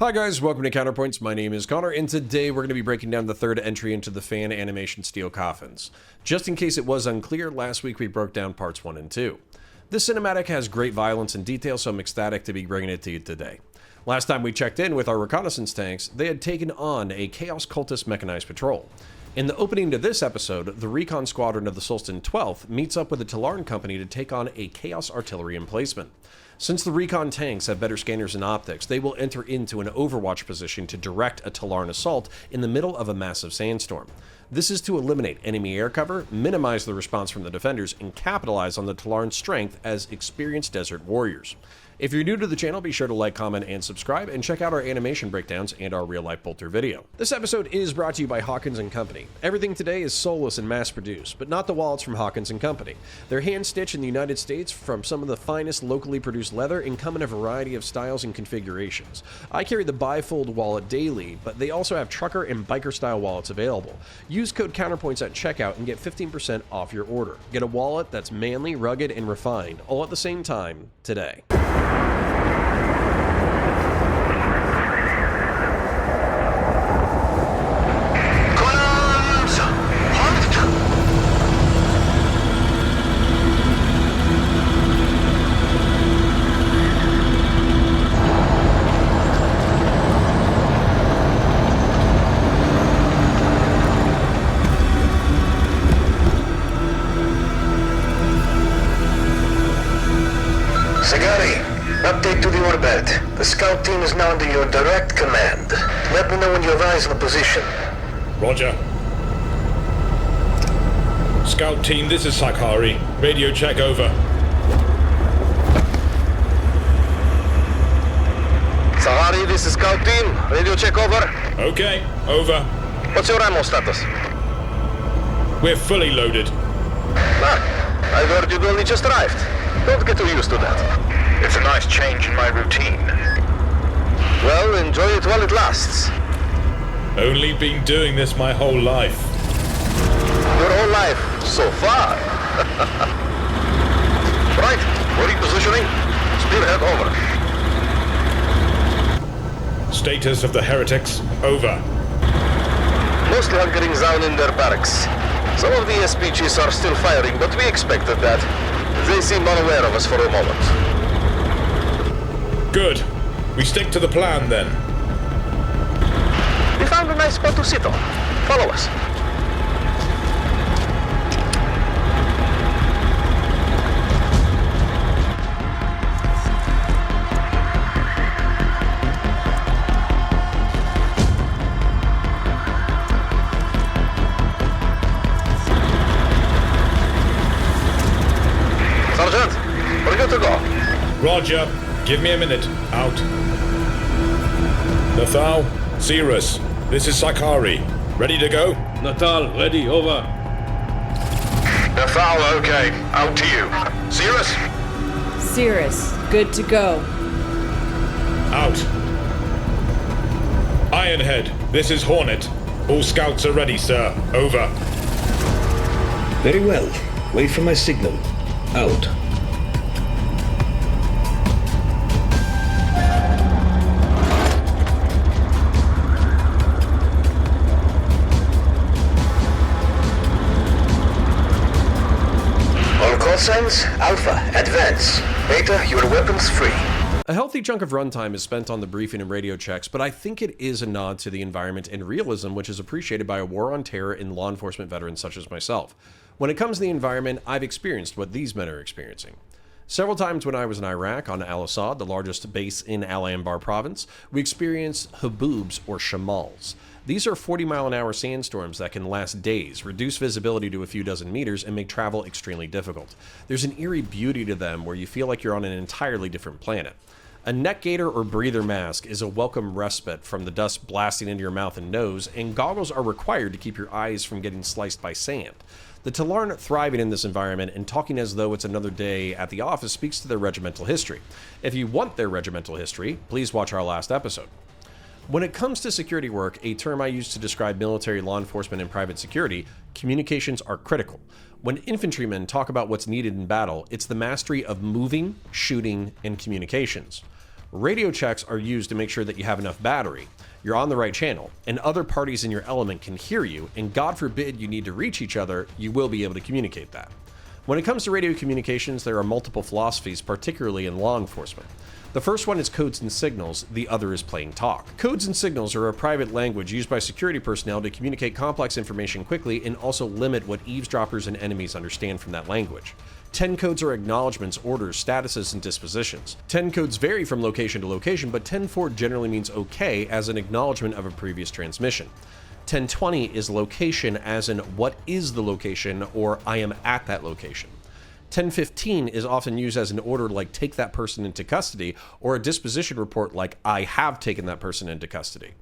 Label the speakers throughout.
Speaker 1: Hi guys, welcome to Counterpoints. My name is Connor, and today we're going to be breaking down the third entry into the fan animation Steel Coffins. Just in case it was unclear, last week we broke down parts 1 and 2. This cinematic has great violence and detail, so I'm ecstatic to be bringing it to you today. Last time we checked in with our reconnaissance tanks, they had taken on a Chaos Cultist mechanized patrol. In the opening to this episode, the recon squadron of the Solston 12th meets up with the Talarn company to take on a Chaos artillery emplacement. Since the recon tanks have better scanners and optics, they will enter into an overwatch position to direct a Talarn assault in the middle of a massive sandstorm. This is to eliminate enemy air cover, minimize the response from the defenders, and capitalize on the Talarn's strength as experienced desert warriors. If you're new to the channel, be sure to like, comment, and subscribe, and check out our animation breakdowns and our real-life bolter video. This episode is brought to you by Hawkins & Company. Everything today is soulless and mass-produced, but not the wallets from Hawkins & Company. They're hand-stitched in the United States from some of the finest locally produced leather and come in a variety of styles and configurations. I carry the bifold wallet daily, but they also have trucker and biker-style wallets available. Use code COUNTERPOINTS at checkout and get 15% off your order. Get a wallet that's manly, rugged, and refined, all at the same time, today.
Speaker 2: Update to the orbit. The scout team is now under your direct command. Let me know when you have eyes on the position.
Speaker 3: Roger. Scout team, this is Sakari. Radio check over.
Speaker 2: Sakari, this is scout team. Radio check over.
Speaker 3: Okay, over.
Speaker 2: What's your ammo status?
Speaker 3: We're fully loaded.
Speaker 2: I heard you'd only just arrived. Don't get too used to that. It's a nice change in my routine. Well, enjoy it while it lasts.
Speaker 3: Only been doing this my whole life.
Speaker 2: Your whole life, so far. Right, we're repositioning. Spearhead over.
Speaker 3: Status of the heretics, over.
Speaker 2: Mostly hunkering down in their barracks. Some of the SPGs are still firing, but we expected that. They seem unaware of us for a moment.
Speaker 3: Good. We stick to the plan then.
Speaker 2: We found a nice spot to sit on. Follow us. Sergeant, we're good to go.
Speaker 3: Roger. Give me a minute. Out. Nathal, Cirrus, this is Sakari. Ready to go?
Speaker 4: Natal, ready, over.
Speaker 2: Nathal, okay. Out to you. Cirrus?
Speaker 5: Cirrus, good to go.
Speaker 3: Out. Ironhead, this is Hornet. All scouts are ready, sir. Over.
Speaker 4: Very well. Wait for my signal. Out.
Speaker 2: Signs, Alpha, advance. Beta, your weapons free.
Speaker 1: A healthy chunk of runtime is spent on the briefing and radio checks, but I think it is a nod to the environment and realism which is appreciated by a war on terror and law enforcement veterans such as myself. When it comes to the environment, I've experienced what these men are experiencing. Several times when I was in Iraq on Al Asad, the largest base in Al Anbar province, we experienced haboobs or shamals. These are 40-mile-an-hour sandstorms that can last days, reduce visibility to a few dozen meters, and make travel extremely difficult. There's an eerie beauty to them where you feel like you're on an entirely different planet. A neck gaiter or breather mask is a welcome respite from the dust blasting into your mouth and nose, and goggles are required to keep your eyes from getting sliced by sand. The Talarn thriving in this environment and talking as though it's another day at the office speaks to their regimental history. If you want their regimental history, please watch our last episode. When it comes to security work, a term I use to describe military law enforcement and private security, communications are critical. When infantrymen talk about what's needed in battle, it's the mastery of moving, shooting, and communications. Radio checks are used to make sure that you have enough battery, you're on the right channel, and other parties in your element can hear you, and God forbid you need to reach each other, you will be able to communicate that. When it comes to radio communications, there are multiple philosophies, particularly in law enforcement. The first one is codes and signals, the other is plain talk. Codes and signals are a private language used by security personnel to communicate complex information quickly and also limit what eavesdroppers and enemies understand from that language. 10 codes are acknowledgements, orders, statuses, and dispositions. 10 codes vary from location to location, but 10-4 generally means okay as an acknowledgement of a previous transmission. 1020 is location as in what is the location or I am at that location. 1015 is often used as an order like take that person into custody or a disposition report like I have taken that person into custody.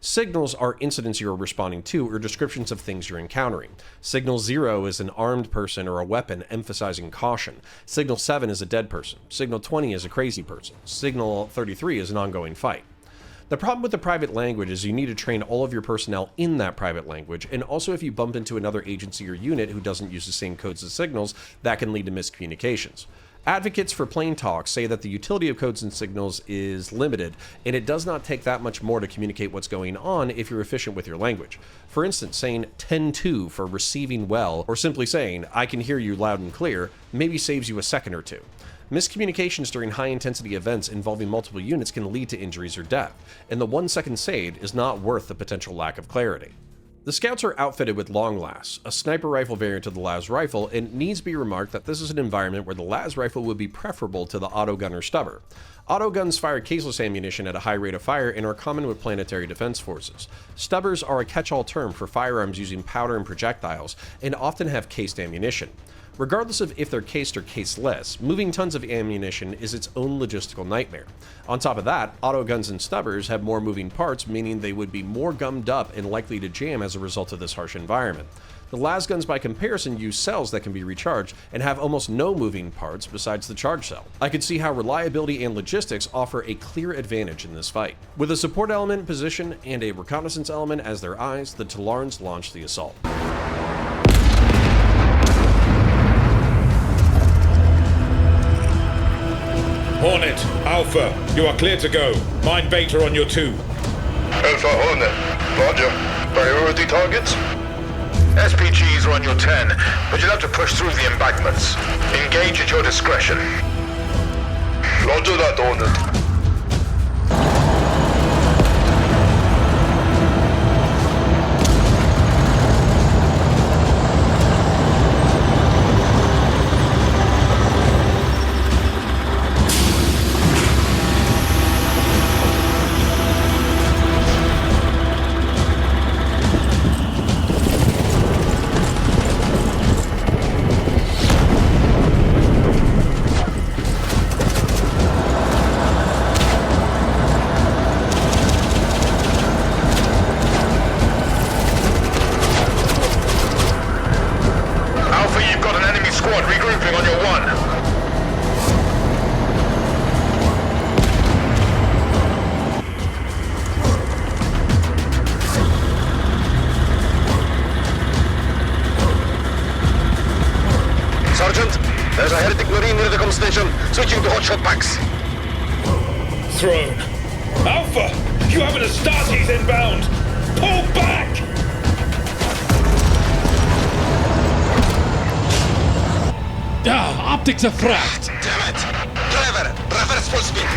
Speaker 1: Signals are incidents you're responding to or descriptions of things you're encountering. Signal 0 is an armed person or a weapon emphasizing caution. Signal 7 is a dead person. Signal 20 is a crazy person. Signal 33 is an ongoing fight. The problem with the private language is you need to train all of your personnel in that private language, and also if you bump into another agency or unit who doesn't use the same codes as signals, that can lead to miscommunications. Advocates for plain talk say that the utility of codes and signals is limited, and it does not take that much more to communicate what's going on if you're efficient with your language. For instance, saying 10-2 for receiving well, or simply saying, I can hear you loud and clear, maybe saves you a second or two. Miscommunications during high-intensity events involving multiple units can lead to injuries or death, and the 1 second saved is not worth the potential lack of clarity. The Scouts are outfitted with long las, a sniper rifle variant of the las rifle, and it needs to be remarked that this is an environment where the las rifle would be preferable to the autogun or stubber. Autoguns fire caseless ammunition at a high rate of fire and are common with planetary defense forces. Stubbers are a catch-all term for firearms using powder and projectiles, and often have cased ammunition. Regardless of if they're cased or caseless, moving tons of ammunition is its own logistical nightmare. On top of that, autoguns and stubbers have more moving parts, meaning they would be more gummed up and likely to jam as a result of this harsh environment. The las guns by comparison use cells that can be recharged and have almost no moving parts besides the charge cell. I could see how reliability and logistics offer a clear advantage in this fight. With a support element in position and a reconnaissance element as their eyes, the Talarns launch the assault.
Speaker 3: Hornet, Alpha, you are clear to go. Mine Beta on your 2.
Speaker 2: Alpha Hornet. Roger. Priority targets? SPGs are on your 10, but you'll have to push through the embankments. Engage at your discretion. Roger that, Hornet. There's a heretic marine near the comm station, switching to hotshot packs.
Speaker 3: Throne. Alpha! You have an Astartes inbound! Pull back!
Speaker 6: Optics are fracked!
Speaker 2: Damn it! Driver, reverse full speed!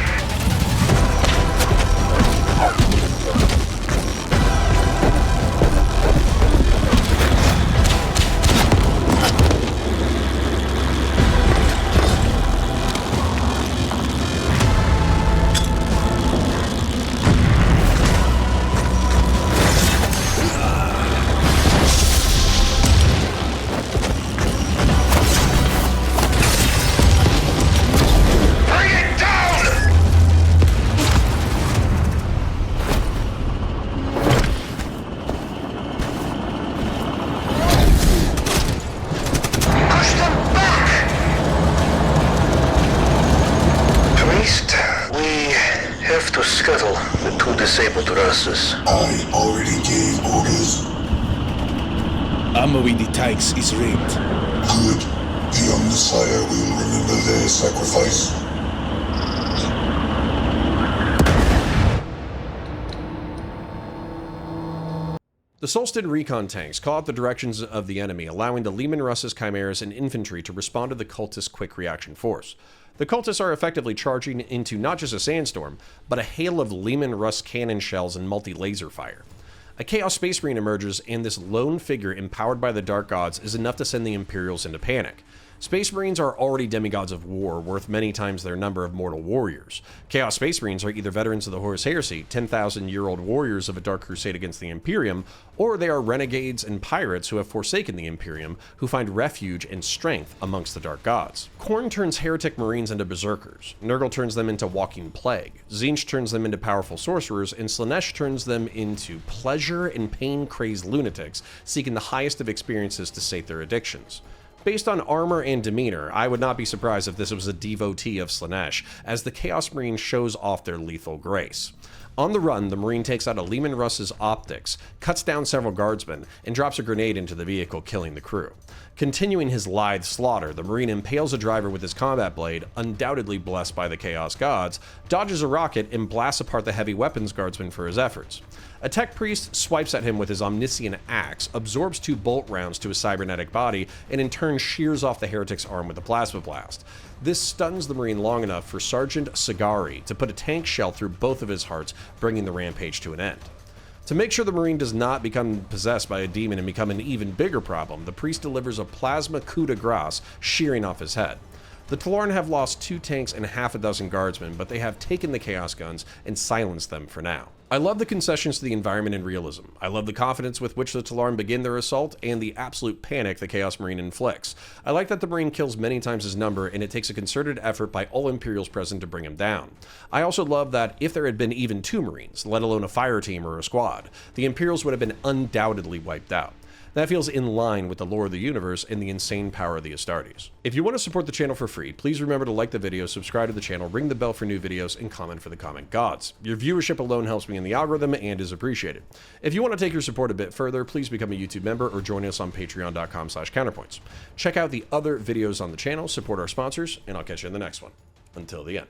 Speaker 2: Disabled Russes.
Speaker 7: I already gave orders.
Speaker 6: Ammo in the tanks is rigged.
Speaker 7: Good. The Omnissiah will remember their sacrifice.
Speaker 1: The Solston recon tanks call out the directions of the enemy, allowing the Leman Russ's chimeras and infantry to respond to the cultists' quick reaction force. The cultists are effectively charging into not just a sandstorm, but a hail of Leman Russ cannon shells and multi-laser fire. A Chaos Space Marine emerges, and this lone figure empowered by the Dark Gods is enough to send the Imperials into panic. Space Marines are already demigods of war, worth many times their number of mortal warriors. Chaos Space Marines are either veterans of the Horus Heresy, 10,000-year-old warriors of a dark crusade against the Imperium, or they are renegades and pirates who have forsaken the Imperium, who find refuge and strength amongst the Dark Gods. Khorne turns heretic Marines into berserkers, Nurgle turns them into walking plague, Tzeentch turns them into powerful sorcerers, and Slaanesh turns them into pleasure and pain-crazed lunatics, seeking the highest of experiences to sate their addictions. Based on armor and demeanor, I would not be surprised if this was a devotee of Slaanesh, as the Chaos Marine shows off their lethal grace. On the run, the Marine takes out a Leman Russ's optics, cuts down several guardsmen, and drops a grenade into the vehicle, killing the crew. Continuing his lithe slaughter, the Marine impales a driver with his combat blade, undoubtedly blessed by the Chaos Gods, dodges a rocket, and blasts apart the heavy weapons guardsman for his efforts. A tech priest swipes at him with his omniscient axe, absorbs 2 bolt rounds to his cybernetic body, and in turn shears off the heretic's arm with a plasma blast. This stuns the Marine long enough for Sergeant Sagari to put a tank shell through both of his hearts, bringing the rampage to an end. To make sure the Marine does not become possessed by a demon and become an even bigger problem, the priest delivers a plasma coup de grace, shearing off his head. The Tolaran have lost 2 tanks and half a dozen guardsmen, but they have taken the Chaos Guns and silenced them for now. I love the concessions to the environment and realism. I love the confidence with which the Tolaran begin their assault and the absolute panic the Chaos Marine inflicts. I like that the Marine kills many times his number, and it takes a concerted effort by all Imperials present to bring him down. I also love that if there had been even 2 Marines, let alone a fire team or a squad, the Imperials would have been undoubtedly wiped out. That feels in line with the lore of the universe and the insane power of the Astartes. If you want to support the channel for free, please remember to like the video, subscribe to the channel, ring the bell for new videos, and comment for the comment gods. Your viewership alone helps me in the algorithm and is appreciated. If you want to take your support a bit further, please become a YouTube member or join us on patreon.com/counterpoints. Check out the other videos on the channel, support our sponsors, and I'll catch you in the next one. Until the end.